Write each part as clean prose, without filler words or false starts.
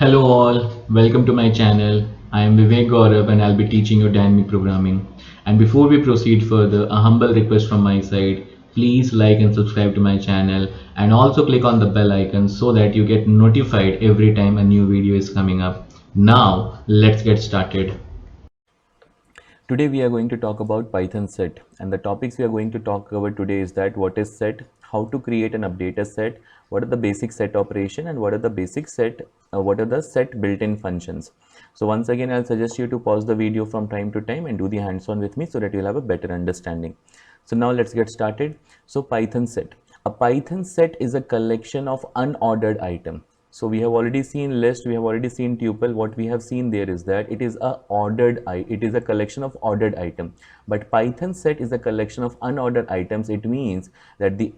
Hello all, welcome to my channel. I am Vivek Gaurav and I'll be teaching you dynamic programming. And before we proceed further, a humble request from my side. Please like and subscribe to my channel and also click on the bell icon so that you get notified every time a new video is coming up. Now, let's get started. Today we are going to talk about Python set, and the topics we are going to talk about today is that what is set, how to create and update a set, what are the basic set operation, and what are the basic set, what are the set built-in functions. So once again I'll suggest you to pause the video from time to time and do the hands-on with me so that you'll have a better understanding. So now let's get started. So Python set. A Python set is a collection of unordered items. So we have already seen list, we have already seen tuple. What we have seen there is that it is a collection of ordered item. But Python set is a collection of unordered items. It means that the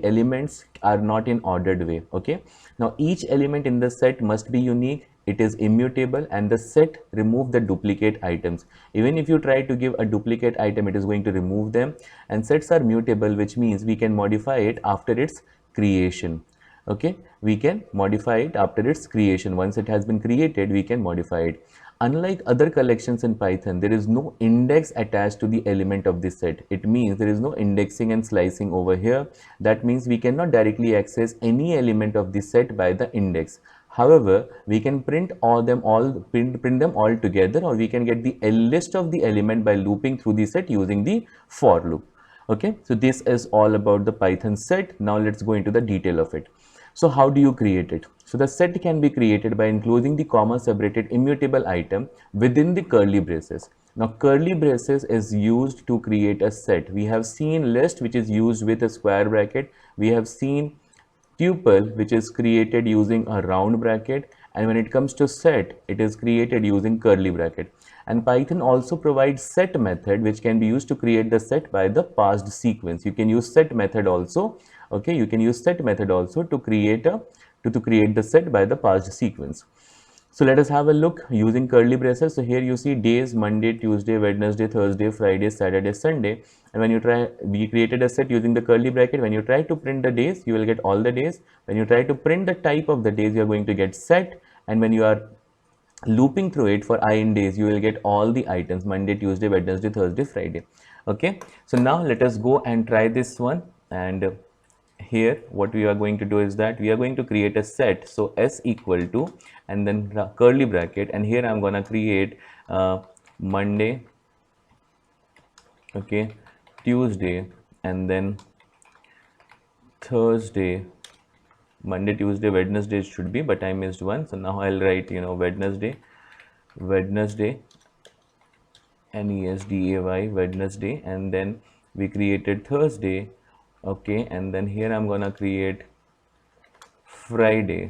elements are not in ordered way. Okay. Now each element in the set must be unique. It is immutable, and the set remove the duplicate items. Even if you try to give a duplicate item, it is going to remove them. And sets are mutable, which means we can modify it after its creation. Okay, we can modify it after its creation. Once it has been created, we can modify it. Unlike other collections in Python, there is no index attached to the element of the set. It means there is no indexing and slicing over here. That means we cannot directly access any element of the set by the index. However, we can print them all together, or we can get the list of the element by looping through the set using the for loop. Okay, so this is all about the Python set. Now let's go into the detail of it. So how do you create it? So the set can be created by enclosing the comma separated immutable item within the curly braces. Now curly braces is used to create a set. We have seen list, which is used with a square bracket. We have seen tuple, which is created using a round bracket, and when it comes to set, it is created using curly bracket. And Python also provides set method, which can be used to create the set by the passed sequence. You can use set method also. Okay, you can use set method also to create the set by the passed sequence. So let us have a look using curly braces. So here you see days: Monday, Tuesday, Wednesday, Thursday, Friday, Saturday, Sunday. And when you we created a set using the curly bracket. When you try to print the days, you will get all the days. When you try to print the type of the days, you are going to get set. And when you are looping through it for I in days, you will get all the items: Monday, Tuesday, Wednesday, Thursday, Friday. Okay, so now let us go and try this one. And here what we are going to do is that we are going to create a set. So s equal to, and then curly bracket, and here I'm gonna create Monday, okay, Tuesday, and then Thursday, Monday, Tuesday, Wednesday should be, but I missed one. So now I'll write, Wednesday, Nesday, Wednesday, and then we created Thursday. Okay, and then here I'm gonna create Friday.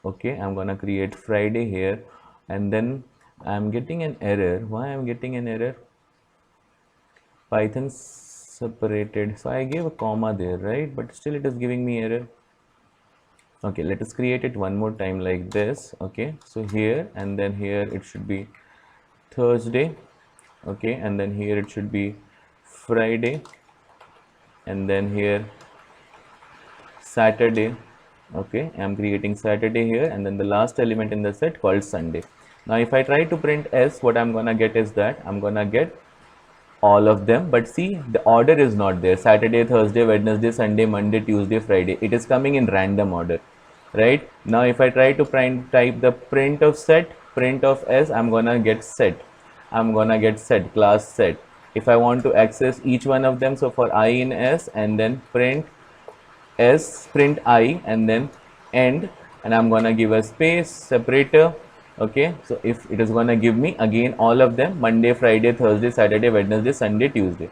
Okay, I'm gonna create Friday here, and then I'm getting an error. Why I'm getting an error? Python separated. So I gave a comma there, right? But still it is giving me error. Okay, let us create it one more time like this. Okay, so here and then here it should be Thursday. Okay, and then here it should be Friday, and then here Saturday. Okay, I'm creating Saturday here, and then the last element in the set called Sunday. Now if I try to print s, what I'm gonna get is that I'm gonna get all of them, but see, the order is not there. Saturday, Thursday, Wednesday, Sunday, Monday, Tuesday, Friday. It is coming in random order, right? Now if I try to type the print of set, print of s, I'm gonna get set. I'm gonna get set, class set. If I want to access each one of them, so for I in s, and then print s, print I, and then end, and I'm gonna give a space separator. Okay, so if it is gonna give me again all of them: Monday, Friday, Thursday, Saturday, Wednesday, Sunday, Tuesday.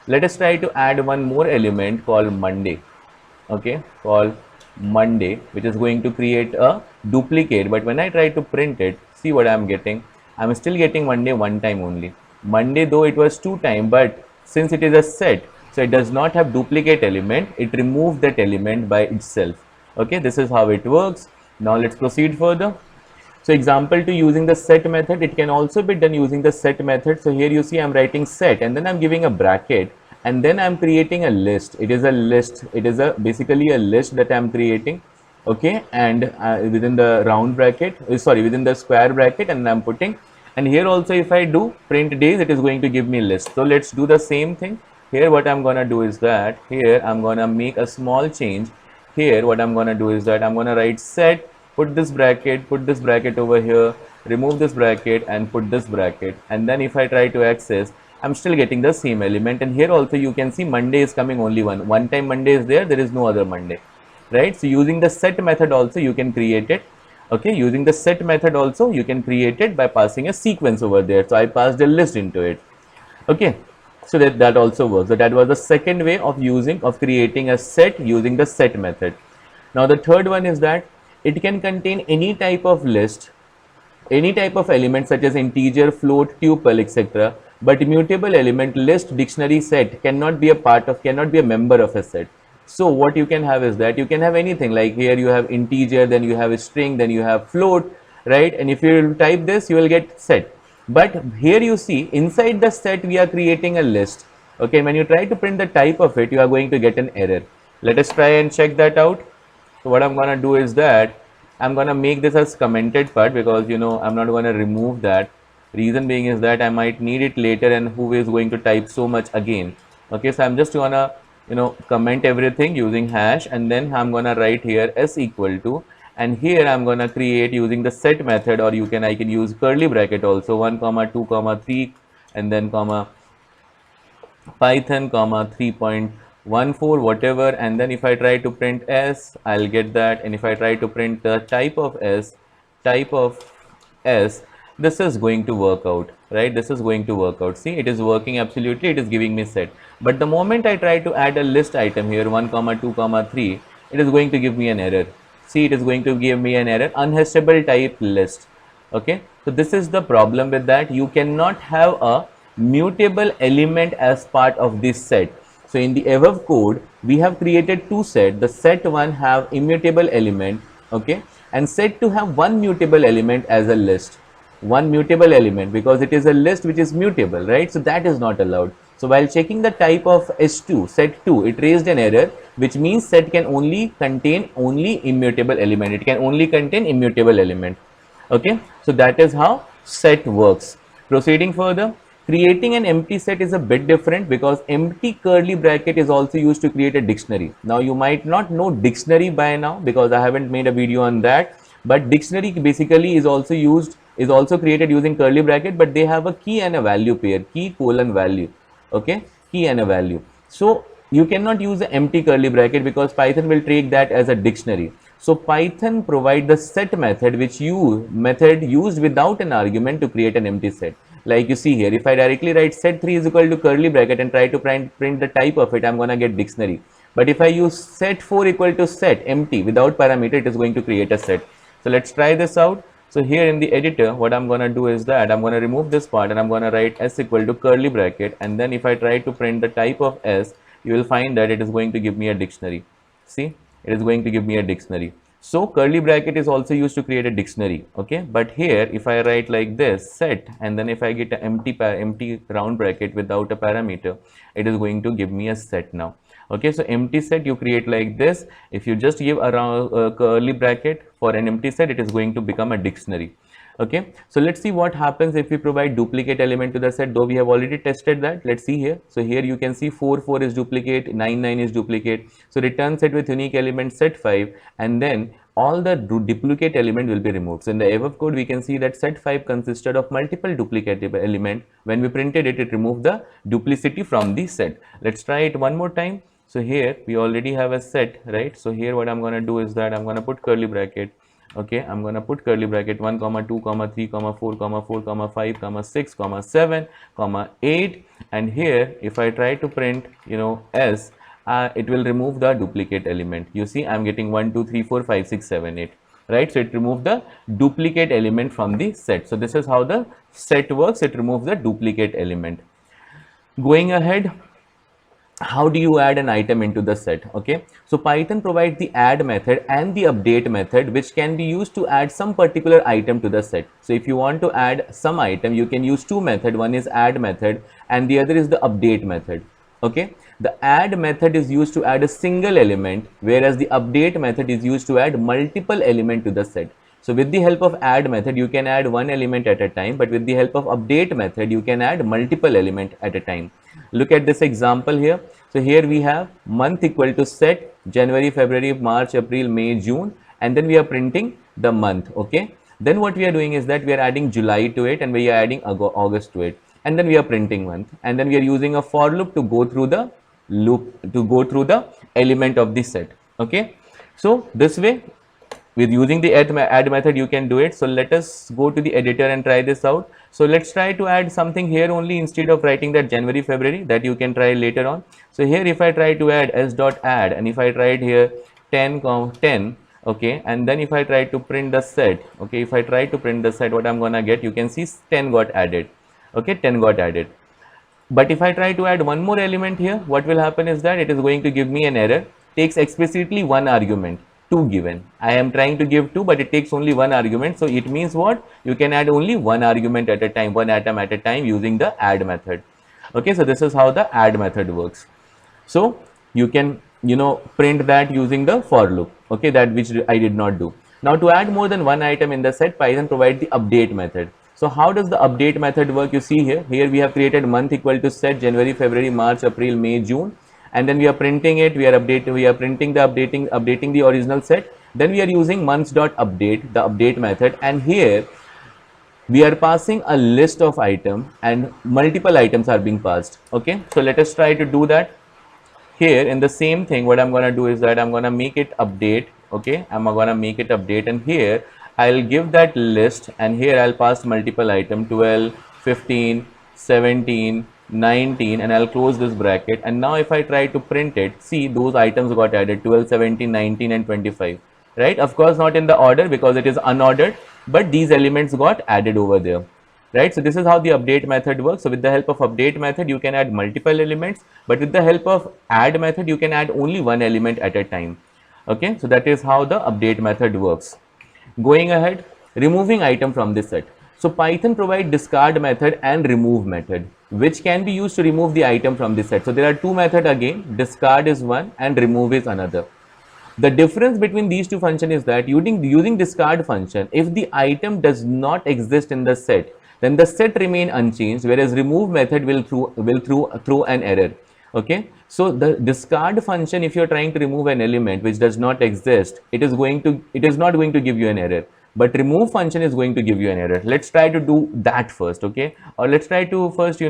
Let us try to add one more element called Monday. Okay, called Monday, which is going to create a duplicate. But when I try to print it, see what I'm getting. I'm still getting Monday one time only. Monday, though it was two times, but since it is a set, so it does not have duplicate element, it removed that element by itself. Okay, this is how it works. Now let's proceed further. So example to using the set method, it can also be done using the set method. So here you see I'm writing set, and then I'm giving a bracket, and then I'm creating a list. It is a list. It is basically a list that I'm creating. okay, and within the round bracket, sorry, within the square bracket, and I'm putting, and here also if I do print days, it is going to give me list. So let's do the same thing here. What I'm gonna do is that here I'm gonna make a small change. Here what I'm gonna do is that I'm gonna write set, put this bracket over here, remove this bracket and put this bracket, and then if I try to access, I'm still getting the same element. And here also you can see Monday is coming only one time Monday is there is no other Monday, right? So using the set method also you can create it. Okay, using the set method also you can create it by passing a sequence over there. So I passed a list into it. Okay, so that also works. So that was the second way of creating a set using the set method. Now the third one is that it can contain any type of list, any type of element such as integer, float, tuple, etc. But immutable element, list, dictionary, set cannot be a member of a set. So what you can have is that you can have anything, like here you have integer, then you have a string, then you have float, right? And if you type this, you will get set. But here you see inside the set we are creating a list. Okay, when you try to print the type of it, you are going to get an error. Let us try and check that out. So what I'm gonna do is that I'm gonna make this as commented part, because I'm not gonna remove that. Reason being is that I might need it later, and who is going to type so much again. Okay, so I'm just gonna comment everything using hash, and then I'm gonna write here s equal to, and here I'm gonna create using the set method, or I can use curly bracket also, 1 comma 2 comma 3 and then comma Python comma 3.14 whatever, and then if I try to print s, I'll get that. And if I try to print the type of s, this is going to work out, right? This is going to work out. See, it is working absolutely, it is giving me set. But the moment I try to add a list item here, 1 comma 2 comma 3, it is going to give me an error. See, it is going to give me an error, unhashable type list. Okay, so this is the problem with that. You cannot have a mutable element as part of this set. So in the above code, we have created two sets. The set 1 have immutable element, okay, and set 2 have one mutable element as a list. One mutable element, because it is a list which is mutable, right? So that is not allowed. So while checking the type of S2, set 2, it raised an error, which means set can only contain immutable element. It can only contain immutable element. Okay, so that is how set works. Proceeding further, creating an empty set is a bit different, because empty curly bracket is also used to create a dictionary. Now you might not know dictionary by now, because I haven't made a video on that, but dictionary basically is also created using curly bracket, but they have a key and a value pair, key colon value. Okay, key and a value. So you cannot use the empty curly bracket, because Python will take that as a dictionary. So Python provide the set method, which used without an argument to create an empty set. Like you see here, if I directly write set 3 is equal to curly bracket and try to print the type of it, I'm gonna get dictionary. But if I use set 4 equal to set empty without parameter, it is going to create a set. So let's try this out. So here in the editor, what I'm gonna do is that I'm gonna remove this part, and I'm gonna write s equal to curly bracket, and then if I try to print the type of s, you will find that it is going to give me a dictionary. See, it is going to give me a dictionary. So curly bracket is also used to create a dictionary. Okay, but here if I write like this set, and then if I get an empty round bracket without a parameter, it is going to give me a set now. Okay, so empty set you create like this. If you just give around curly bracket for an empty set, it is going to become a dictionary. Okay, so let's see what happens if we provide duplicate element to the set, though we have already tested that. Let's see here. So here you can see 4 is duplicate, 9 is duplicate. So return set with unique element set 5, and then all the duplicate element will be removed. So in the above code, we can see that set 5 consisted of multiple duplicate element. When we printed it, it removed the duplicity from the set. Let's try it one more time. So here we already have a set, right? So here what I'm going to do is that I'm going to put curly bracket. Okay, I'm going to put curly bracket 1 comma 2 comma 3 comma 4 comma 4 comma 5 comma 6 comma 7 comma 8, and here if I try to print s, it will remove the duplicate element. You see, I'm getting 1 2 3 4 5 6 7 8, right? So it removed the duplicate element from the set. So this is how the set works. It removes the duplicate element. Going ahead, how do you add an item into the set? Okay, so Python provides the add method and the update method, which can be used to add some particular item to the set. So if you want to add some item, you can use two methods. One is add method and the other is the update method. Okay, The add method is used to add a single element, whereas the update method is used to add multiple element to the set. So with the help of add method, you can add one element at a time, but with the help of update method, you can add multiple element at a time. Look at this example here. So here we have month equal to set January, February, March, April, May, June, and then we are printing the month. Okay. Then what we are doing is that we are adding July to it and we are adding August to it, and then we are printing month, and then we are using a for loop to go through the element of the set. Okay. So this way, with using the add method, you can do it. So let us go to the editor and try this out. So let's try to add something here only, instead of writing that January, February, that you can try later on. So here if I try to add s.add, and if I try it here 10, 10, okay, and then if I try to print the set, okay, if I try to print the set, what I'm gonna get, you can see 10 got added. Okay, 10 got added. But if I try to add one more element here, what will happen is that it is going to give me an error. Takes explicitly one argument, 2 given. I am trying to give 2, but it takes only one argument. So it means what? You can add only one argument at a time, one atom at a time, using the add method. Okay, so this is how the add method works. So you can, print that using the for loop. Okay, that which I did not do. Now to add more than one item in the set, Python provides the update method. So how does the update method work? You see here we have created month equal to set January, February, March, April, May, June, and then we are printing it. We are updating the original set. Then we are using months.update, the update method, and here we are passing a list of item and multiple items are being passed. Okay, so let us try to do that. Here in the same thing, what I'm going to do is that I'm going to make it update. Okay, I'm going to make it update, and here I'll give that list, and here I'll pass multiple item 12, 15, 17, 19, and I'll close this bracket. And now if I try to print it, see those items got added 12, 17, 19, and 25, right? Of course not in the order because it is unordered, but these elements got added over there, right? So this is how the update method works. So with the help of update method, you can add multiple elements, but with the help of add method, you can add only one element at a time. Okay, so that is how the update method works. Going ahead, removing item from the set. So Python provides discard method and remove method, which can be used to remove the item from the set. So there are two methods again, discard is one and remove is another. The difference between these two functions is that using discard function, if the item does not exist in the set, then the set remain unchanged, whereas remove method will throw an error. Okay, so the discard function, if you're trying to remove an element which does not exist, it is not going to give you an error, but remove function is going to give you an error. Let's try to do that first. Okay, or let's try to first, we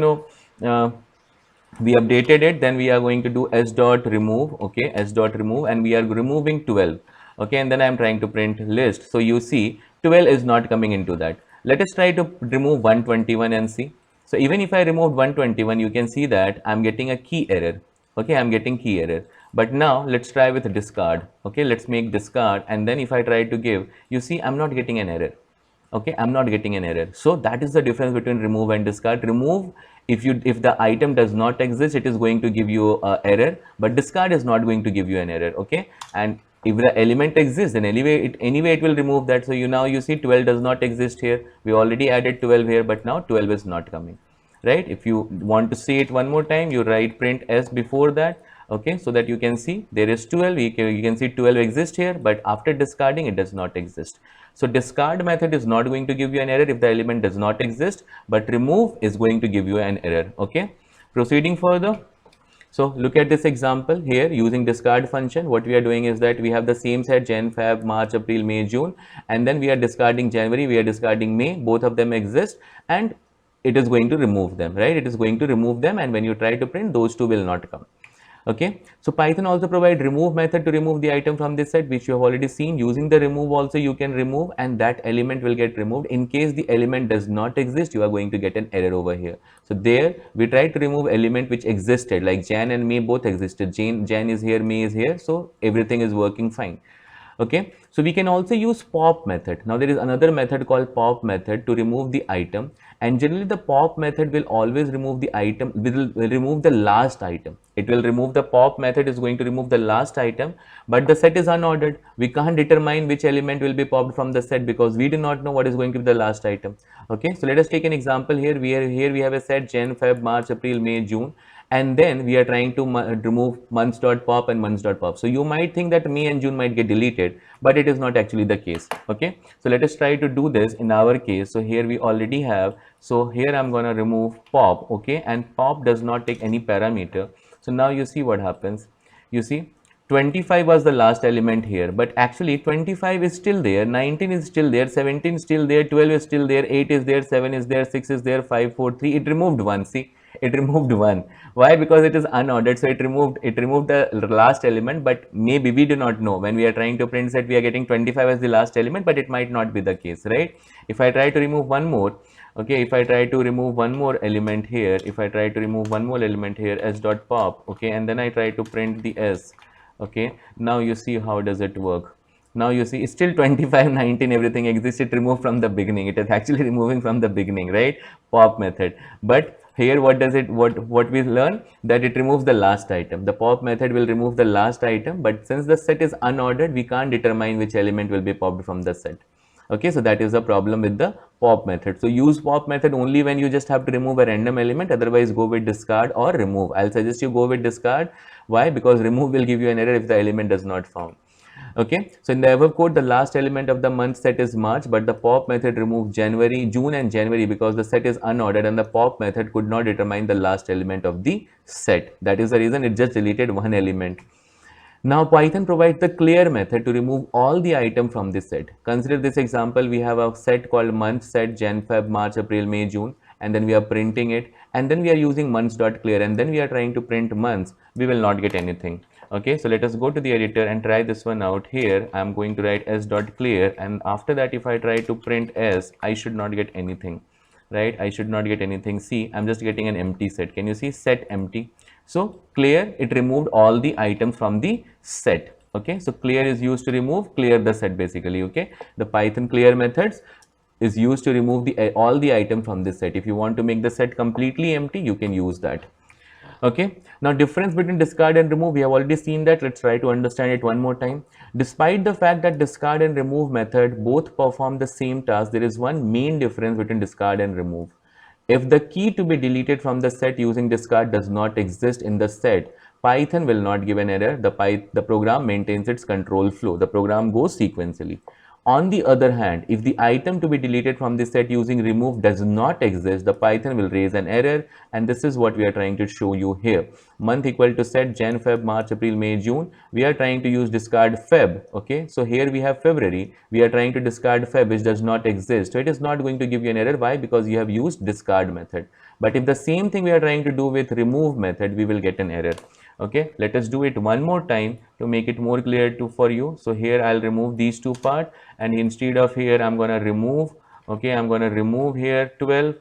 updated it, then we are going to do s.remove. Okay, s.remove, and we are removing 12. Okay, and then I'm trying to print list. So you see 12 is not coming into that. Let us try to remove 121 and see. So even if I removed 121, you can see that I'm getting a key error. Okay, I'm getting key error. But now let's try with discard. Okay, let's make discard, and then if I try to give, you see I'm not getting an error. Okay, I'm not getting an error. So that is the difference between remove and discard. Remove, if the item does not exist, it is going to give you error, but discard is not going to give you an error. Okay, and if the element exists, then anyway it will remove that. So you see 12 does not exist here. We already added 12 here, but now 12 is not coming, right? If you want to see it one more time, you write print s before that. Okay, so that you can see there is 12. You can see 12 exists here, but after discarding it does not exist. So discard method is not going to give you an error if the element does not exist, but remove is going to give you an error. Okay, proceeding further. So look at this example here using discard function. What we are doing is that we have the same set Jan, Feb, March, April, May, June, and then we are discarding January, we are discarding May, both of them exist, and it is going to remove them, right? It is going to remove them, and when you try to print, those two will not come. Okay, so Python also provides remove method to remove the item from this set, which you have already seen. Using the remove also you can remove, and that element will get removed. In case the element does not exist, you are going to get an error over here. So there we try to remove element which existed, like Jan and May both existed. Jan is here, May is here, so everything is working fine. Okay, so we can also use pop method. Now there is another method called pop method to remove the item, and generally the pop method will always remove the item, will remove the last item. It will remove, the pop method is going to remove the last item, but the set is unordered. We can't determine which element will be popped from the set because we do not know what is going to be the last item. Okay, so let us take an example here. We have a set Jan, Feb, March, April, May, June, and then we are trying to remove months.pop and months.pop. So you might think that May and June might get deleted, but it is not actually the case. Okay, so let us try to do this in our case. So here we already have, so here I'm going to remove pop. Okay, and pop does not take any parameter. So now you see what happens. You see 25 was the last element here, but actually 25 is still there, 19 is still there, 17 is still there, 12 is still there, 8 is there, 7 is there, 6 is there, 5, 4, 3. It removed one. See, it removed one. Why? Because it is unordered, so it removed the last element. But maybe we do not know, when we are trying to print set we are getting 25 as the last element, but it might not be the case, right? If I try to remove one more, okay, if I try to remove one more element here, if I try to remove one more element here, s dot pop, okay, and then I try to print the s, okay, now you see how does it work. Now you see it's still 25, 19, everything exists. It removed from the beginning. It is actually removing from the beginning, right? Pop method. But here what does it, what we learn, that it removes the last item. The pop method will remove the last item, but since the set is unordered, we can't determine which element will be popped from the set. Okay, so that is the problem with the pop method. So use pop method only when you just have to remove a random element, otherwise go with discard or remove. I'll suggest you go with discard. Why? Because remove will give you an error if the element does not found. Okay, so in the above code, the last element of the month set is March, but the pop method removed January, June and January because the set is unordered and the pop method could not determine the last element of the set. That is the reason it just deleted one element. Now Python provides the clear method to remove all the item from this set. Consider this example. We have a set called month set, Jan, Feb, March, April, May, June, and then we are printing it, and then we are using months.clear, and then we are trying to print months. We will not get anything. Okay, so let us go to the editor and try this one out. Here I am going to write s.clear, and after that if I try to print s, I should not get anything, right? I should not get anything. See, I'm just getting an empty set. Can you see set empty? So clear, it removed all the items from the set. Okay, so clear is used to remove, clear the set basically. Okay, the Python clear methods is used to remove the all the item from this set. If you want to make the set completely empty, you can use that. Okay, now difference between discard and remove, we have already seen that. Let's try to understand it one more time. Despite the fact that discard and remove method both perform the same task, there is one main difference between discard and remove. If the key to be deleted from the set using discard does not exist in the set, Python will not give an error. The program maintains its control flow. The program goes sequentially. On the other hand, if the item to be deleted from the set using remove does not exist, the Python will raise an error, and this is what we are trying to show you here. Month equal to set Jan, Feb, March, April, May, June. We are trying to use discard Feb. Okay, so here we have February. We are trying to discard Feb, which does not exist. So it is not going to give you an error. Why? Because you have used discard method. But if the same thing we are trying to do with remove method, we will get an error. Okay, let us do it one more time to make it more clear for you. So here I'll remove these two parts, and instead of here I'm going to remove, okay, I'm going to remove here 12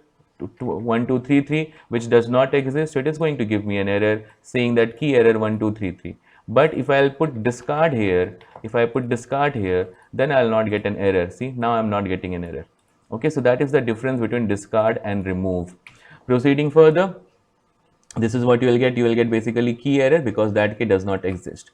1 2 3 3, which does not exist. So it is going to give me an error saying that key error 1 2 3 3. But if I'll put discard here, if I put discard here, then I'll not get an error. See, now I'm not getting an error. Okay, so that is the difference between discard and remove. Proceeding further, this is what you will get basically key error because that key does not exist.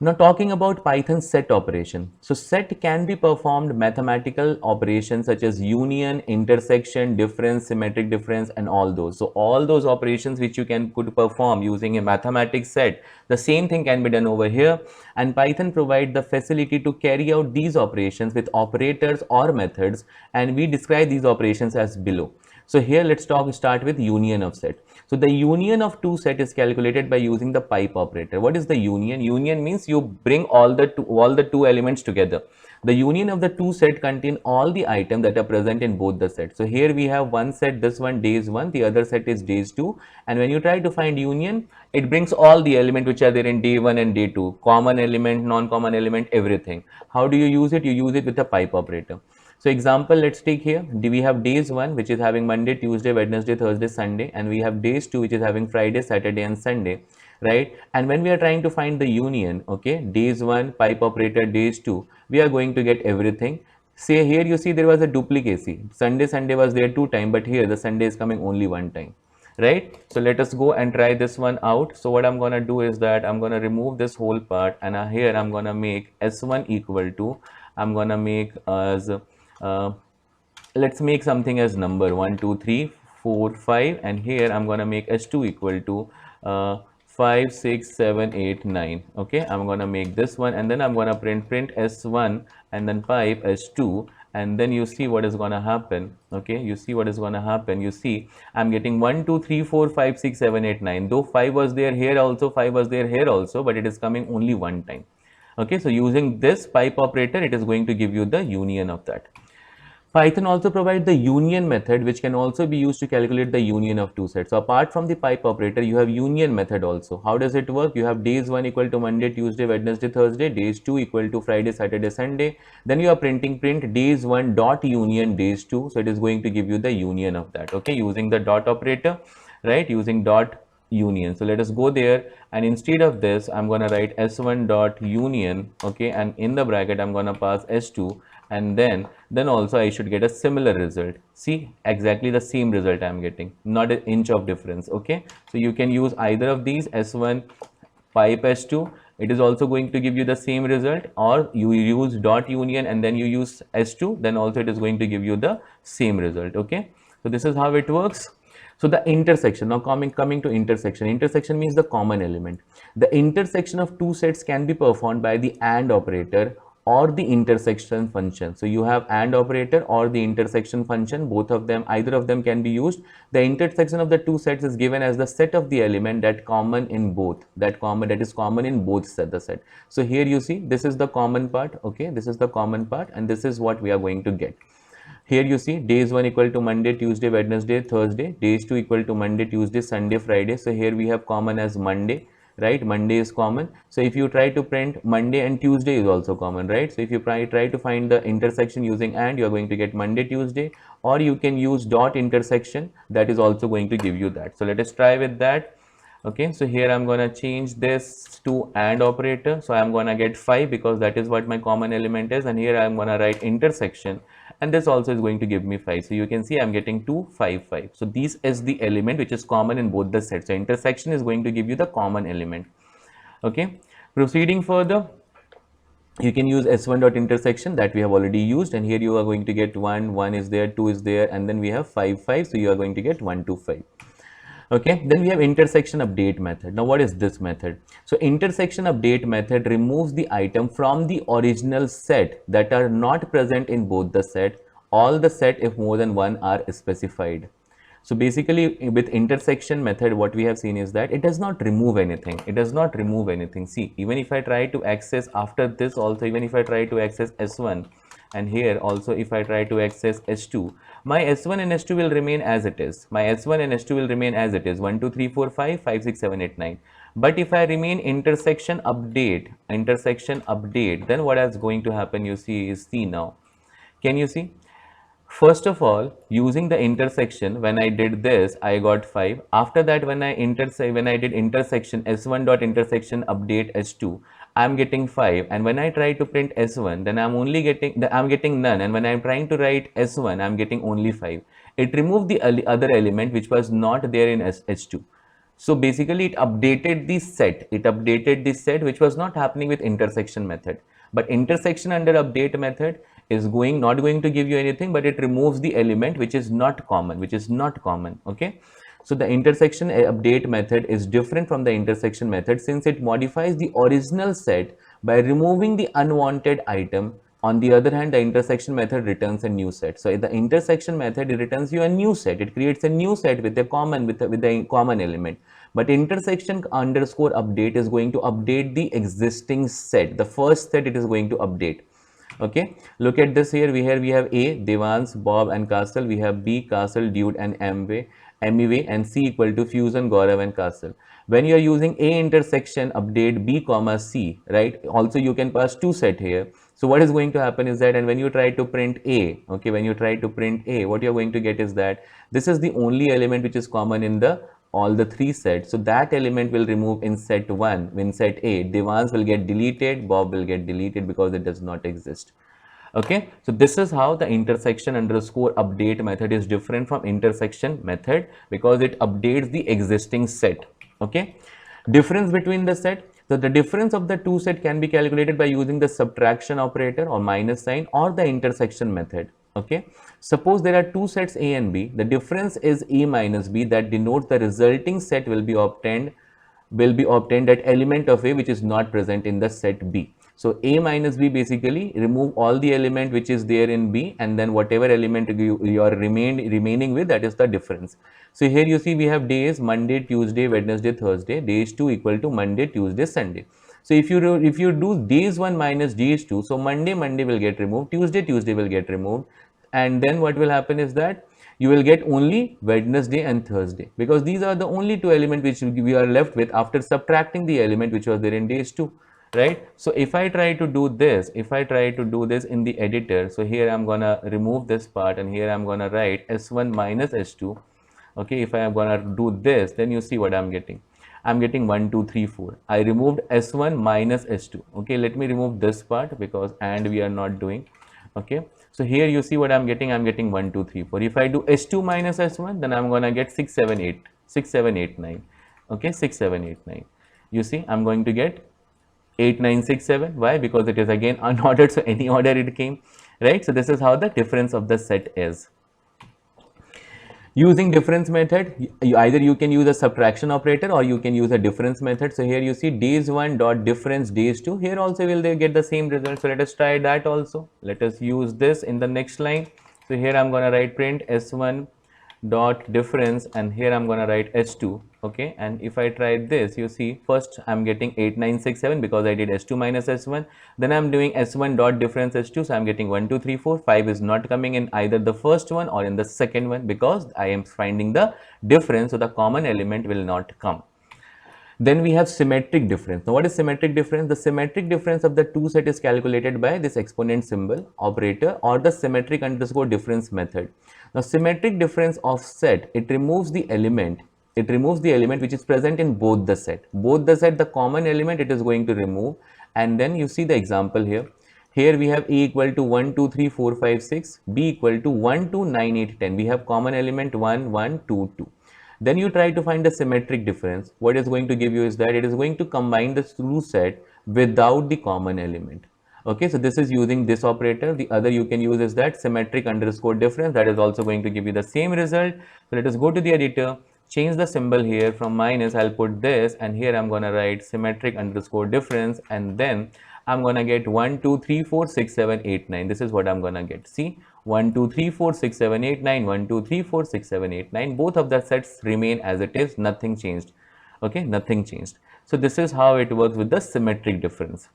Now talking about Python set operation. So set can be performed mathematical operations such as union, intersection, difference, symmetric difference, and all those. So all those operations which you could perform using a mathematics set, the same thing can be done over here, and Python provide the facility to carry out these operations with operators or methods, and we describe these operations as below. So here let's start with union of set. So the union of two set is calculated by using the pipe operator. What is the union? Union means you bring all the two elements together. The union of the two set contain all the items that are present in both the sets. So here we have one set, this one days 1, the other set is days 2, and when you try to find union, it brings all the elements which are there in day 1 and day 2, common element, non-common element, everything. How do you use it? You use it with the pipe operator. So example, let's take here, we have days 1 which is having Monday, Tuesday, Wednesday, Thursday, Sunday, and we have days 2 which is having Friday, Saturday and Sunday, right? And when we are trying to find the union, okay, days 1, pipe operator, days 2, we are going to get everything. Say here you see there was a duplicacy. Sunday was there 2 times, but here the Sunday is coming only 1 time, right? So let us go and try this one out. So what I'm going to do is that I'm going to remove this whole part, and here I'm going to make s1 equal to, I'm going to make as let's make something as number 1 2 3 4 5, and here I'm going to make s2 equal to uh, 5 6 7 8 9. Okay, I'm gonna make this one, and then I'm gonna print s1 and then pipe s2, and then you see what is gonna happen. Okay, you see what is gonna happen. You see I'm getting 1 2 3 4 5 6 7 8 9, though 5 was there here also, 5 was there here also, but it is coming only one time. Okay, so using this pipe operator, it is going to give you the union of that. Python also provides the union method, which can also be used to calculate the union of two sets. So apart from the pipe operator, you have union method also. How does it work? You have days 1 equal to Monday, Tuesday, Wednesday, Thursday, days 2 equal to Friday, Saturday, Sunday. Then you are print days 1 dot union days 2. So it is going to give you the union of that. Okay, using the dot operator, right? Using dot union. So let us go there, and instead of this, I'm going to write s1 dot union. Okay, and in the bracket, I'm going to pass s2, and then also I should get a similar result. See, exactly the same result I'm getting, not an inch of difference. Okay, so you can use either of these, s1 pipe s2, it is also going to give you the same result, or you use dot union and then you use s2, then also it is going to give you the same result. Okay, so this is how it works. So the intersection, now coming to intersection. Intersection means the common element. The intersection of two sets can be performed by the AND operator or the intersection function. So you have AND operator or the intersection function, both of them, either of them can be used. The intersection of the two sets is given as the set of the element that common in both, that is common in both the set. So here you see, this is the common part. Okay, this is the common part, and this is what we are going to get. Here you see days 1 equal to Monday, Tuesday, Wednesday, Thursday, days 2 equal to Monday, Tuesday, Sunday, Friday. So here we have common as Monday, right? Monday is common. So if you try to print Monday, and Tuesday is also common, right? So if you try to find the intersection using AND, you are going to get Monday, Tuesday, or you can use dot intersection, that is also going to give you that. So let us try with that. Okay, so here I'm going to change this to AND operator. So I'm going to get 5 because that is what my common element is, and here I'm going to write intersection, and this also is going to give me 5. So you can see I'm getting 2 5 5. So this is the element which is common in both the sets. So intersection is going to give you the common element. Okay, proceeding further, you can use s1 dot intersection that we have already used, and here you are going to get 1 1 is there, 2 is there, and then we have 5 5. So you are going to get 1 2 5. Okay, then we have intersection update method. Now what is this method? So intersection update method removes the item from the original set that are not present in both the set, all the set if more than one are specified. So basically with intersection method, what we have seen is that it does not remove anything. It does not remove anything. See, even if I try to access after this also, even if I try to access S1, and here also if I try to access S2, my S1 and S2 will remain as it is. My S1 and S2 will remain as it is, 1 2 3 4 5 5 6 7 8 9. But if I remain intersection update, then what is going to happen, you see, is see now. Can you see? First of all, using the intersection, when I did this, I got 5. After that, when I did intersection S1 dot intersection update S2, I'm getting 5. And when I try to print S1, then I'm getting none. And when I'm trying to write S1, I'm getting only 5. It removed the other element which was not there in S2. So basically, it updated the set. It updated the set, which was not happening with intersection method. But intersection under update method is not going to give you anything, but it removes the element which is not common, Okay, so the intersection update method is different from the intersection method since it modifies the original set by removing the unwanted item. On the other hand, the intersection method returns a new set. So the intersection method, it returns you a new set. It creates a new set with a common element. But intersection underscore update is going to update the existing set. The first set it is going to update. Okay, look at this here. We have A, Devans, Bob, and Castle. We have B, Castle, Dude, and Emiway, and C equal to Fusion, Gaurav, and Castle. When you are using A intersection update B comma C, right? Also, you can pass two set here. So what is going to happen is that, and when you try to print A, okay, when you try to print A, what you are going to get is that this is the only element which is common in all the three sets. So that element will remove in set 1. In set A, Devans will get deleted, Bob will get deleted because it does not exist. Okay, so this is how the intersection underscore update method is different from intersection method, because it updates the existing set. Okay, difference between the set. So the difference of the two set can be calculated by using the subtraction operator or minus sign or the intersection method. Okay, suppose there are two sets A and B. The difference is A minus B, that denotes the resulting set will be obtained will be obtained at element of A which is not present in the set B. So A minus B, basically remove all the element which is there in B, and then whatever element you are remaining with, that is the difference. So here you see we have days Monday, Tuesday, Wednesday, Thursday. Days 2 equal to Monday, Tuesday, Sunday. So if you do days 1 minus days 2, so Monday will get removed, Tuesday will get removed, and then what will happen is that you will get only Wednesday and Thursday, because these are the only two elements which we are left with after subtracting the element which was there in days 2, right? So if I try to do this, in the editor, so here I'm gonna remove this part, and here I'm gonna write S1 minus S2. Okay, if I am gonna do this, then you see what I'm getting. I'm getting 1, 2, 3, 4. I removed S1 minus S2. Okay, let me remove this part, because and we are not doing. Okay, so here you see what I'm getting. I'm getting 1, 2, 3, 4. If I do S2 minus S1, then I'm gonna get 6, 7, 8, 6, 7, 8, 9. Okay, 6, 7, 8, 9. You see, I'm going to get 8, 9, 6, 7. Why? Because it is again unordered, so any order it came, right? So this is how the difference of the set is. Using difference method, either you can use a subtraction operator or you can use a difference method. So here you see days 1 dot difference days 2. Here also will they get the same result. So let us try that also. Let us use this in the next line. So here I'm going to write print S1 dot difference, and here I'm going to write S2. Okay, and if I try this, you see first I'm getting 8, 9, 6, 7 because I did S2 minus S1. Then I'm doing S1 dot difference S2, so I'm getting 1, 2, 3, 4. 5 is not coming in either the first one or in the second one because I am finding the difference, so the common element will not come. Then we have symmetric difference. Now what is symmetric difference? The symmetric difference of the two set is calculated by this exponent symbol operator or the symmetric underscore difference method. Now symmetric difference of set, it removes the element which is present in both the set. The common element it is going to remove, and then you see the example here. Here we have A equal to 1, 2, 3, 4, 5, 6, B equal to 1, 2, 9, 8, 10. We have common element 1, 1, 2, 2. Then you try to find the symmetric difference. What it's going to give you is that it is going to combine the true set without the common element. Okay, so this is using this operator. The other you can use is that symmetric underscore difference. That is also going to give you the same result. So let us go to the editor, change the symbol here from minus. I'll put this, and here I'm going to write symmetric underscore difference, and then I'm going to get 1, 2, 3, 4, 6, 7, 8, 9. This is what I'm going to get. See, 1, 2, 3, 4, 6, 7, 8, 9, 1, 2, 3, 4, 6, 7, 8, 9. Both of the sets remain as it is, nothing changed. Okay, nothing changed. So this is how it works with the symmetric difference.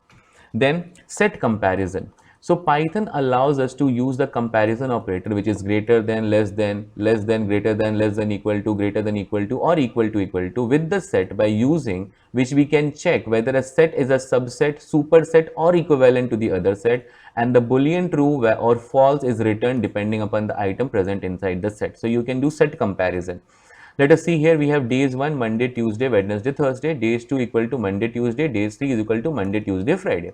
Then set comparison. So Python allows us to use the comparison operator, which is greater than, less than, greater than, less than, equal to, greater than, equal to, or equal to with the set, by using which we can check whether a set is a subset, superset, or equivalent to the other set, and the boolean true or false is returned depending upon the item present inside the set. So you can do set comparison. Let us see here, we have days 1, Monday, Tuesday, Wednesday, Thursday. Days 2 equal to Monday, Tuesday. Days 3 is equal to Monday, Tuesday, Friday.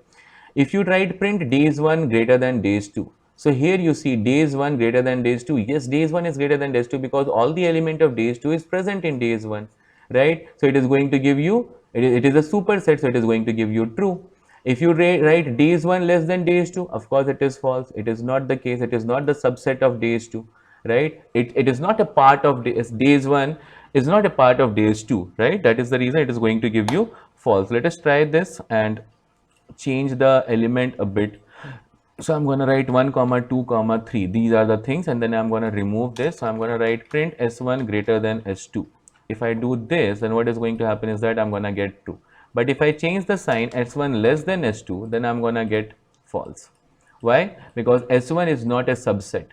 If you write print days 1 greater than days 2. So here you see days 1 greater than days 2. Yes, days 1 is greater than days 2 because all the element of days 2 is present in days 1, right? So it is going to give you, it is a superset, so it is going to give you true. If you write days 1 less than days 2, of course it is false. It is not the case. It is not the subset of days 2, right? It is not a part of days 1 is not a part of days 2, right? That is the reason it is going to give you false. Let us try this and change the element a bit. So I'm going to write 1 comma 2 comma 3. These are the things, and then I'm going to remove this. So I'm going to write print S1 greater than S2. If I do this, then what is going to happen is that I'm going to get true. But if I change the sign S1 less than S2, then I'm going to get false. Why? Because S1 is not a subset.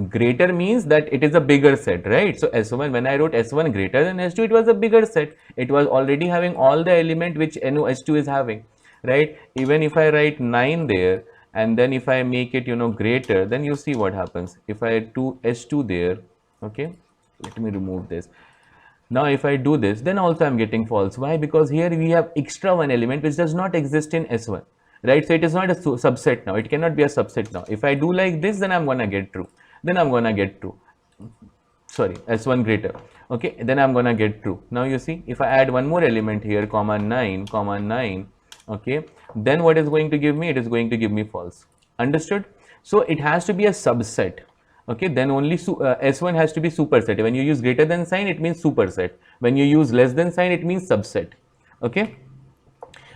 Greater means that it is a bigger set, right? So S1, when I wrote S1 greater than S2, it was a bigger set. It was already having all the element which S2 is having, right? Even if I write 9 there, and then if I make it, greater, then you see what happens. If I do S2 there, okay, let me remove this. Now if I do this, then also I'm getting false. Why? Because here we have extra one element which does not exist in S1, right? So it is not a subset now. It cannot be a subset now. If I do like this, then I'm going to get true. Then I'm going to get true. Sorry, S1 greater. Okay, then I'm going to get true. Now you see, if I add one more element here, comma 9, okay, then what is going to give me? It is going to give me false. Understood? So it has to be a subset. Okay, then only S1 has to be superset. When you use greater than sign, it means superset. When you use less than sign, it means subset. Okay,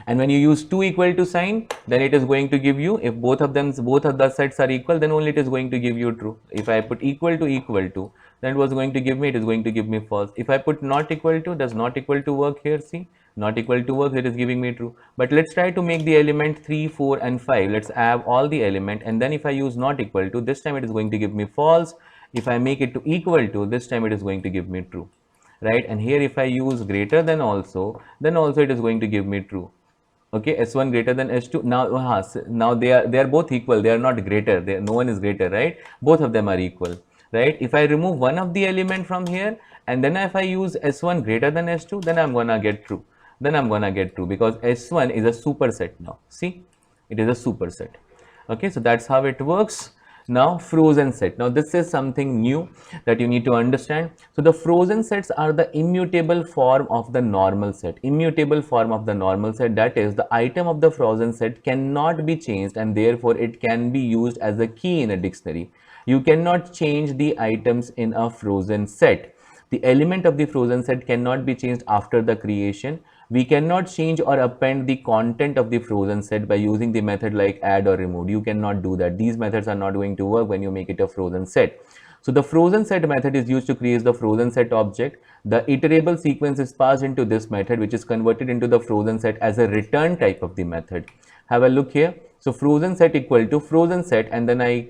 and when you use 2 equal to sign, then it is going to give you, if both of the sets are equal, then only it is going to give you true. If I put equal to, then it was going to give me, it is going to give me false. If I put not equal to, does not equal to work here? See, not equal to work, it is giving me true. But let's try to make the element 3, 4 and 5. Let's have all the element, and then if I use not equal to, this time it is going to give me false. If I make it to equal to, this time it is going to give me true, right? And here if I use greater than also, then also it is going to give me true. Okay, S1 greater than S2. Now now they are both equal, they are not greater, no one is greater, right? Both of them are equal, right? If I remove one of the element from here, and then if I use S1 greater than S2, then I'm gonna get true. Then I'm gonna get true, because S1 is a superset now. See, it is a superset. Okay, so that's how it works. Now frozen set, now this is something new that you need to understand. So the frozen sets are the immutable form of the normal set. Immutable form of the normal set, that is, the item of the frozen set cannot be changed, and therefore it can be used as a key in a dictionary. You cannot change the items in a frozen set. The element of the frozen set cannot be changed after the creation. We cannot change or append the content of the frozen set by using the method like add or remove. You cannot do that. These methods are not going to work when you make it a frozen set. So the frozen set method is used to create the frozen set object. The iterable sequence is passed into this method, which is converted into the frozen set as a return type of the method. Have a look here. So frozen set equal to frozen set, and then I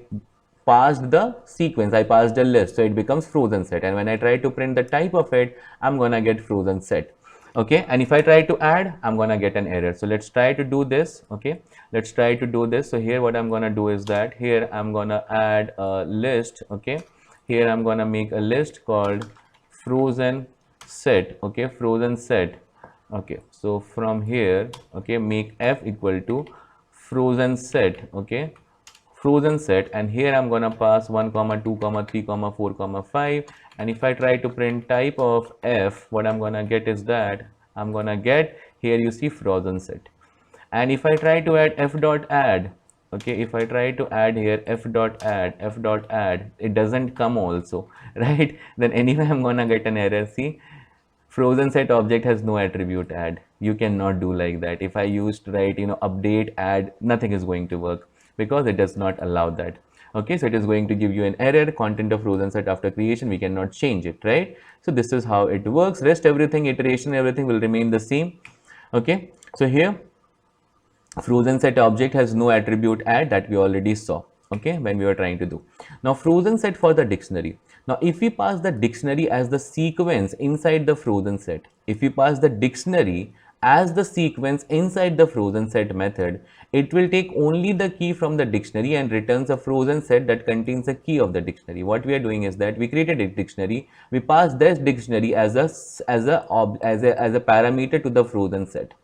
passed the sequence, I passed a list, so it becomes frozen set. And when I try to print the type of it, I'm gonna get frozen set. Okay, and if I try to add, I'm gonna get an error. So let's try to do this. Okay, let's try to do this. So here what I'm gonna do is that here I'm gonna add a list. Okay, here I'm gonna make a list called frozen set. Okay, frozen set. Okay, so from here, okay, make f equal to frozen set. Okay, frozen set, and here I'm gonna pass 1 comma 2 comma 3 comma 4 comma 5. And if I try to print type of f, what I'm gonna get is that I'm gonna get, here you see frozen set. And if I try to add f dot add, okay, if I try to add here f dot add, it doesn't come also, right? Then anyway I'm gonna get an error. See, frozen set object has no attribute add. You cannot do like that. If I used to write, update, add, nothing is going to work, because it does not allow that. Okay, so it is going to give you an error, content of frozen set after creation, we cannot change it, right? So this is how it works. Rest everything, iteration, everything will remain the same. Okay, so here frozen set object has no attribute add, that we already saw, okay, when we were trying to do. Now frozen set for the dictionary. Now if we pass the dictionary as the sequence inside the frozen set, if we pass the dictionary as the sequence inside the frozen set method, it will take only the key from the dictionary and returns a frozen set that contains a key of the dictionary. What we are doing is that we created a dictionary, we pass this dictionary as a parameter to the frozen set.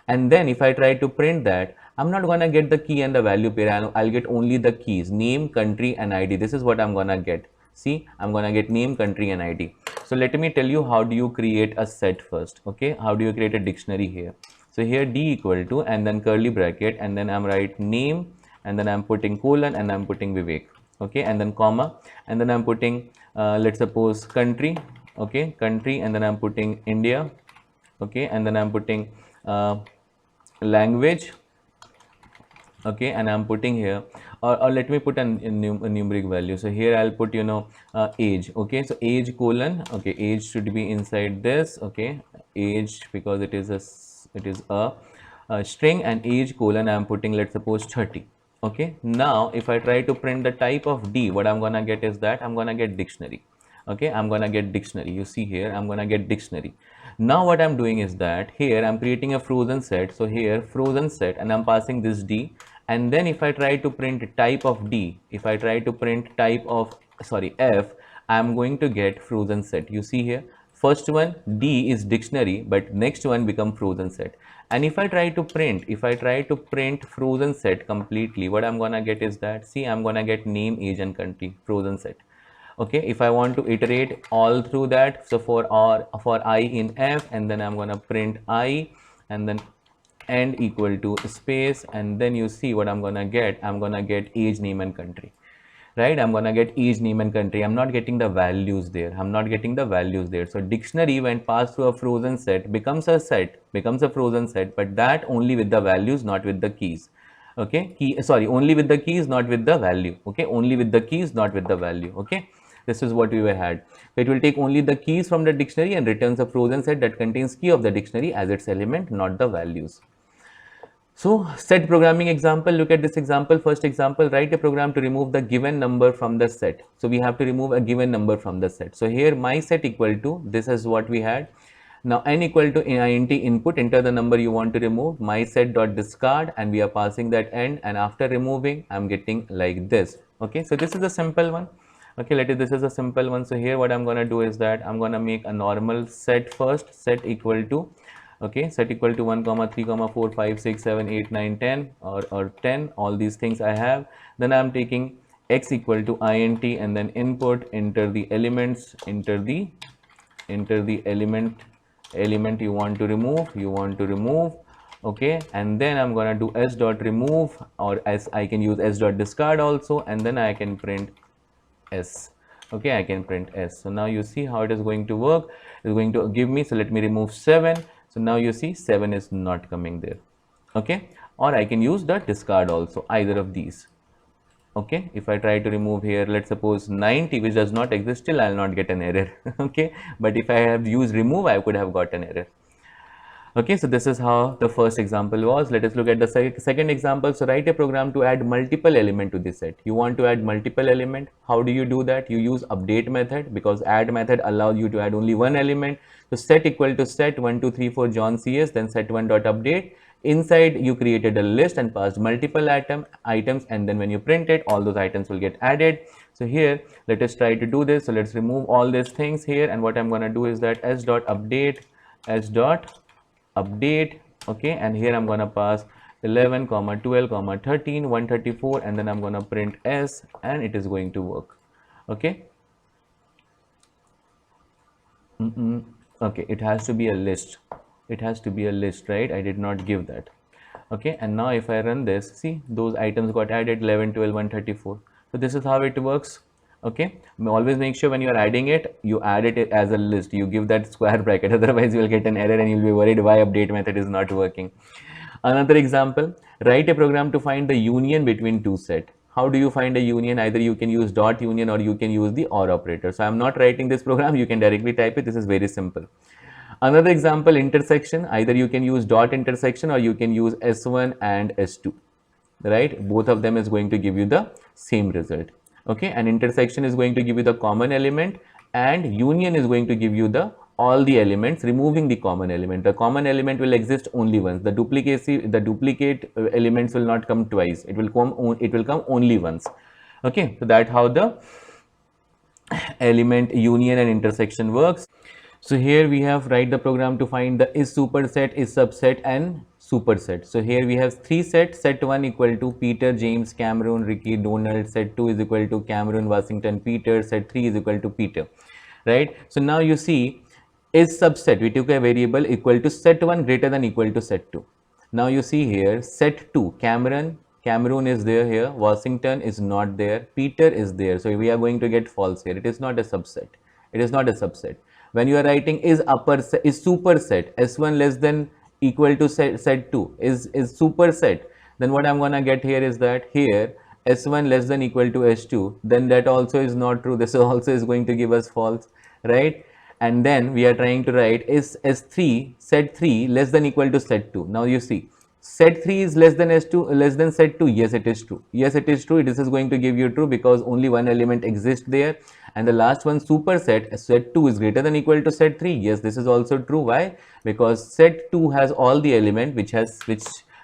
And then if I try to print that, I'm not gonna get the key and the value pair. I'll get only the keys, name, country and ID. This is what I'm gonna get. See, I'm gonna get name, country and ID. So let me tell you how do you create a set first. Okay, how do you create a dictionary here? So here d equal to, and then curly bracket, and then I'm write name, and then I'm putting colon, and I'm putting Vivek. Okay, and then comma, and then I'm putting let's suppose country. Okay, country, and then I'm putting India. Okay, and then I'm putting language. Okay, and I'm putting here, or let me put a numeric value. So here I'll put age. Okay, so age colon, okay, age should be inside this. Okay, age, because it is a string, and age colon I'm putting, let's suppose 30. Okay, now if I try to print the type of d, what I'm gonna get is that I'm gonna get dictionary. Okay, I'm gonna get dictionary. You see here, I'm gonna get dictionary. Now what I'm doing is that here I'm creating a frozen set. So here frozen set, and I'm passing this d, and then if I try to print type of d, if I try to print type of f, I'm going to get frozen set. You see here, first one d is dictionary, but next one become frozen set. And if I try to print frozen set completely, what I'm gonna get is that, see, I'm gonna get name, age and country, frozen set. Okay, if I want to iterate all through that, so for I in f, and then I'm gonna print I, and then end equal to space, and then you see what I'm gonna get age, name and country. right? I'm gonna get age, name and country. I'm not getting the values there. I'm not getting the values there. So dictionary when passed through a frozen set becomes a frozen set, but that only with the values, not with the keys. Okay, only with the keys, not with the value. Okay, only with the keys, not with the value. Okay, this is what we were had. So it will take only the keys from the dictionary and returns a frozen set that contains key of the dictionary as its element, not the values. So set programming example, look at this example. First example, write a program to remove the given number from the set. So we have to remove a given number from the set. So here my set equal to, this is what we had. Now n equal to int input, enter the number you want to remove, my set dot discard, and we are passing that n, and after removing I'm getting like this. Okay, so this is a simple one. Okay, this is a simple one. So here what I'm gonna do is that I'm gonna make a normal set first, set equal to, okay, set equal to 1 comma 3 comma 4 5 6 7 8 9 10, or 10, all these things I have. Then I'm taking x equal to int and then input, enter the elements, enter the element you want to remove. Okay, and then I'm gonna do s dot remove, or as I can use s dot discard also, and then I can print s. Okay, I can print s. So now you see how it is going to work. It's going to give me, so let me remove 7. So now you see 7 is not coming there. Okay, or I can use the discard also, either of these. Okay, if I try to remove here, let's suppose 90, which does not exist, still I'll not get an error. Okay, but if I have used remove, I could have got an error. Okay, so this is how the first example was. Let us look at the second example. So write a program to add multiple element to this set. You want to add multiple element. How do you do that? You use update method, because add method allows you to add only one element. So set equal to set 1 2 3 4 John CS, then set one dot update. Inside you created a list and passed multiple items, and then when you print it, all those items will get added. So here let us try to do this. So let's remove all these things here, and what I'm going to do is that s dot update, s dot update. Okay, and here I'm going to pass 11 comma 12 comma 13 134, and then I'm going to print s, and it is going to work. Okay. Okay, it has to be a list. It has to be a list, right? I did not give that. Okay, and now if I run this, see those items got added 11 12 134. So this is how it works. Okay, always make sure when you are adding it, you add it as a list. You give that square bracket, otherwise you will get an error and you'll be worried why update method is not working. Another example, write a program to find the union between two set. How do you find a union? Either you can use dot union or you can use the or operator. So I'm not writing this program, you can directly type it. This is very simple. Another example, intersection. Either you can use dot intersection or you can use S1 and S2, right? Both of them is going to give you the same result. Okay, and intersection is going to give you the common element, and union is going to give you the all the elements, removing the common element. The common element will exist only once. The duplicate elements will not come twice. It will come only once. Okay, so that's how the element union and intersection works. So here we have write the program to find the is superset, is subset and superset. So here we have three sets. Set 1 equal to Peter, James, Cameron, Ricky, Donald. Set 2 is equal to Cameron, Washington, Peter. Set 3 is equal to Peter, right? So now you see is subset, we took a variable equal to set 1 greater than equal to set 2. Now you see here set 2, Cameron is there here, Washington is not there, Peter is there. So we are going to get false here. It is not a subset. It is not a subset. When you are writing is superset, S1 less than equal to set 2 is superset, then what I'm gonna get here is that here S1 less than equal to S2, then that also is not true. This also is going to give us false, right? And then we are trying to write is S3 set 3 less than equal to set 2. Now you see set 3 is less than S2 less than set 2. Yes, it is true. Yes, it is true. This is going to give you true because only one element exists there. And the last one superset, set 2 is greater than equal to set 3. Yes, this is also true. Why? Because set 2 has all the element which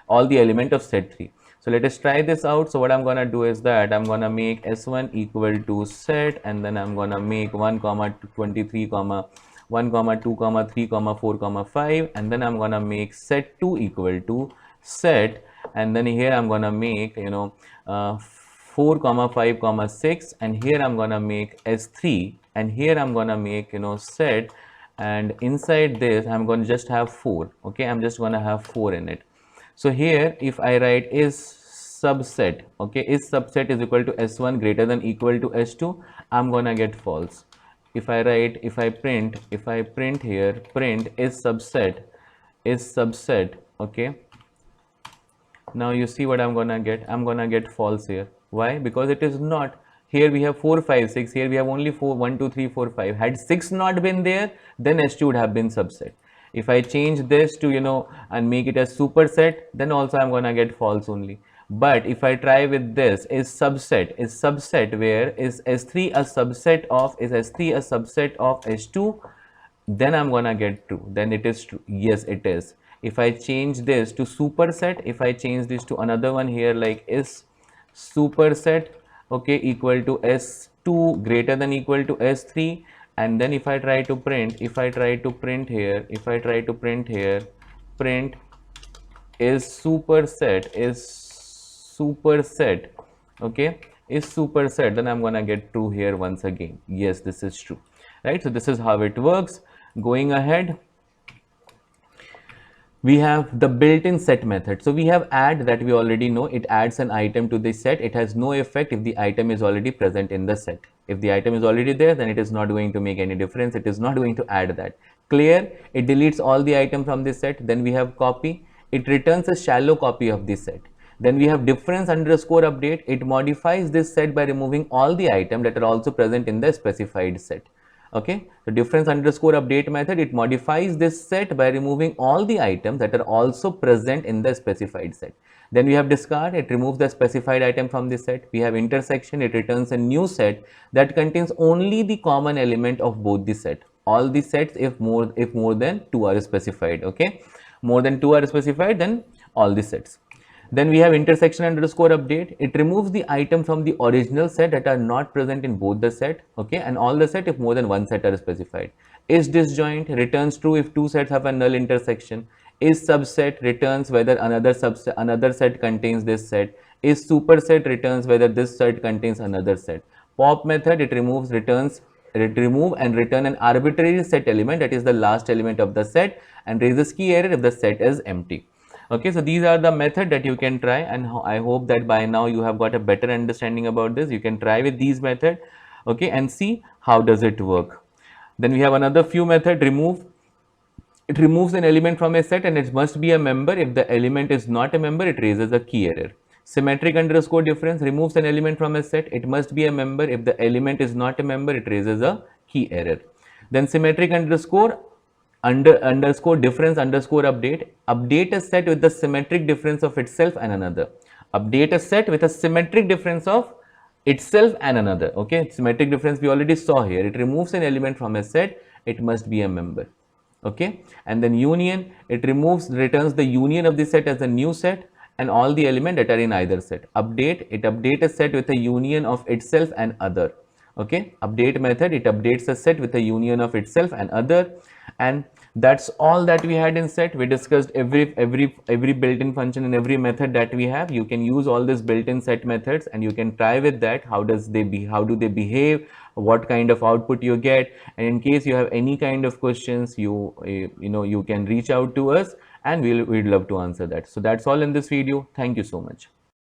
all the element of set 3. So let us try this out. So what I'm gonna do is that I'm gonna make S1 equal to set, and then I'm gonna make 1 comma 23 comma 1 comma 2 comma 3 comma 4 comma 5, and then I'm gonna make set 2 equal to set, and then here I'm gonna make 4 comma 5 comma 6, and here I'm gonna make S3, and here I'm gonna make set, and inside this I'm going to just have 4. Okay, I'm just gonna have 4 in it. So here if I write is subset, okay, is subset is equal to S1 greater than equal to S2, I'm gonna get false. If I print here, print is subset, okay, now you see what I'm gonna get. I'm gonna get false here. Why? Because it is not. Here we have 4, 5, 6. Here we have only 4, 1, 2, 3, 4, 5. Had 6 not been there, then S2 would have been subset. If I change this to, and make it a superset, then also I'm gonna get false only. But if I try with this, is subset where is S3 a subset of, S2, then I'm gonna get true. Then it is true. Yes, it is. If I change this to superset, if I change this to another one here, like is superset, okay, equal to S2 greater than equal to S3, and then if I try to print here, print is superset, okay, is superset, then I'm gonna get true here once again. Yes, this is true, right? So this is how it works. Going ahead, we have the built-in set method. So we have add that we already know. It adds an item to the set. It has no effect if the item is already present in the set. If the item is already there, then it is not going to make any difference. It is not going to add that. Clear, it deletes all the items from the set. Then we have copy. It returns a shallow copy of the set. Then we have difference underscore update. It modifies this set by removing all the items that are also present in the specified set. Okay, the difference underscore update method, it modifies this set by removing all the items that are also present in the specified set. Then we have discard, it removes the specified item from the set. We have intersection, it returns a new set that contains only the common element of both the set. All the sets if more than 2 are specified, okay, more than 2 are specified, then all the sets. Then we have intersection underscore update. It removes the item from the original set that are not present in both the set, okay, and all the set if more than one set are specified. Is disjoint, returns true if 2 sets have a null intersection. Is subset, returns whether another set contains this set. Is superset, returns whether this set contains another set. Pop method, it remove and return an arbitrary set element, that is the last element of the set, and raises key error if the set is empty. Okay, so these are the method that you can try, and I hope that by now you have got a better understanding about this. You can try with these method, okay, and see how does it work. Then we have another few method, remove. It removes an element from a set and it must be a member. If the element is not a member, it raises a key error. Symmetric underscore difference removes an element from a set. It must be a member. If the element is not a member, it raises a key error. Then symmetric underscore difference underscore update a set with the symmetric difference of itself and another. Update a set with a symmetric difference of itself and another. Okay, symmetric difference we already saw here. It removes an element from a set. It must be a member. Okay, and then union, it returns the union of the set as a new set and all the elements that are in either set. Update, it updates a set with a union of itself and other. Okay, update method, it updates a set with a union of itself and other. And that's all that we had in set. We discussed every built-in function and every method that we have. You can use all these built-in set methods and you can try with that. How do they behave, what kind of output you get, and in case you have any kind of questions, you can reach out to us and we'd love to answer that. So that's all in this video. Thank you so much.